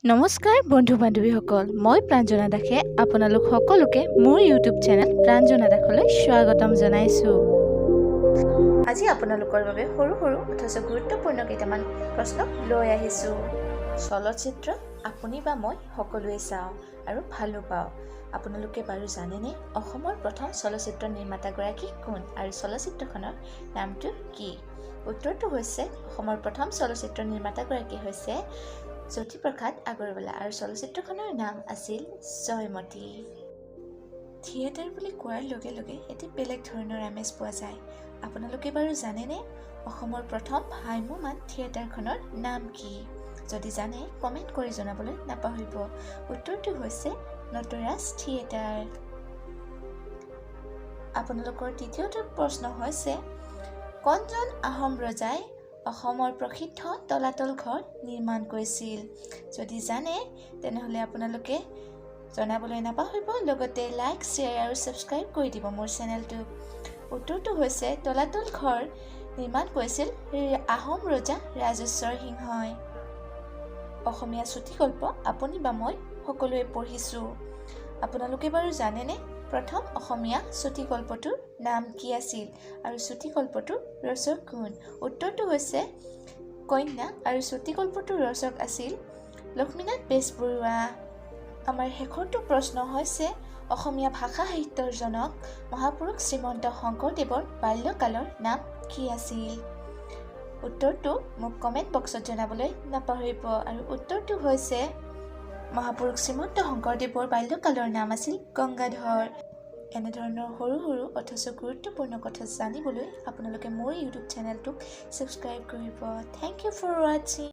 নমস্কাৰ বন্ধু বান্ধৱীসকল, মই প্ranjana দাসে আপোনালোক সকলোকে মোৰ ইউটিউব চেনেল প্ranjana দাসলৈ স্বাগতম জনাইছো। আজি আপোনালোকৰ বাবে সৰু সৰু অথচ গুৰুত্বপূৰ্ণ কেইটামান প্ৰশ্ন লৈ আহিছো। চলচ্চিত্ৰ আপুনি বা মই সকলোৱে চাওঁ আৰু ভালো পাওঁ। আপোনালোকে বাৰু জানেনে অসমৰ প্ৰথম চলচ্চিত্ৰ নিৰ্মাতাগৰাকী কোন আৰু চলচ্চিত্ৰখনৰ নামটো কি? উত্তৰটো হৈছে অসমৰ প্ৰথম চলচ্চিত্ৰ নিৰ্মাতাগৰাকী হৈছে জ্যোতিপ্ৰসাদ আগৰৱালা আৰু চলচ্চিত্ৰখনৰ নাম আছিল জয়মতী। থিয়েটাৰ বুলি কোৱাৰ লগে লগে এটি বেলেগ ধৰণৰ আমেজ পোৱা যায়। আপোনালোকে বাৰু জানেনে অসমৰ প্ৰথম ভ্ৰাম্যমাণ থিয়েটাৰখনৰ নাম কি? যদি জানে কমেণ্ট কৰি জনাবলৈ নাপাহৰিব। উত্তৰটো হৈছে নটৰাজ থিয়েটাৰ। আপোনালোকৰ দ্বিতীয়টো প্ৰশ্ন হৈছে কোনজন আহোম ৰজাই অসমৰ প্ৰসিদ্ধ তলাতল ঘৰ নিৰ্মাণ কৰিছিল? যদি জানে তেনেহ'লে আপোনালোকে জনাবলৈ নাপাহৰিব, লগতে লাইক, শ্বেয়াৰ আৰু ছাবস্ক্ৰাইব কৰি দিব মোৰ চেনেলটোক। উত্তৰটো হৈছে তলাতল ঘৰ নিৰ্মাণ কৰিছিল আহোম ৰজা ৰাজেশ্বৰ সিংহই। অসমীয়া চুটিগল্প আপুনি বা মই সকলোৱে পঢ়িছোঁ। আপোনালোকে বাৰু জানেনে প্ৰথম অসমীয়া চুটিগল্পটোৰ নাম কি আছিল আৰু চুটিগল্পটোৰ ৰচক কোন? উত্তৰটো হৈছে কন্যা আৰু চুটিগল্পটোৰ ৰচক আছিল লক্ষ্মীনাথ বেজবৰুৱা। আমাৰ শেষৰটো প্ৰশ্ন হৈছে অসমীয়া ভাষা সাহিত্যৰ জনক মহাপুৰুষ শ্ৰীমন্ত শংকৰদেৱৰ বাল্যকালৰ নাম কি আছিল? উত্তৰটো মোক কমেণ্ট বক্সত জনাবলৈ নাপাহৰিব। আৰু উত্তৰটো হৈছে মহাপুৰুষ শ্ৰীমন্ত শংকৰদেৱৰ বাল্যকালৰ নাম আছিল গংগাধৰ। এনেধৰণৰ সৰু সৰু অথচ গুৰুত্বপূৰ্ণ কথা জানিবলৈ আপোনালোকে মোৰ ইউটিউব চেনেলটোক ছাবস্ক্ৰাইব কৰিব। থেংক ইউ ফৰ ৱাচিং।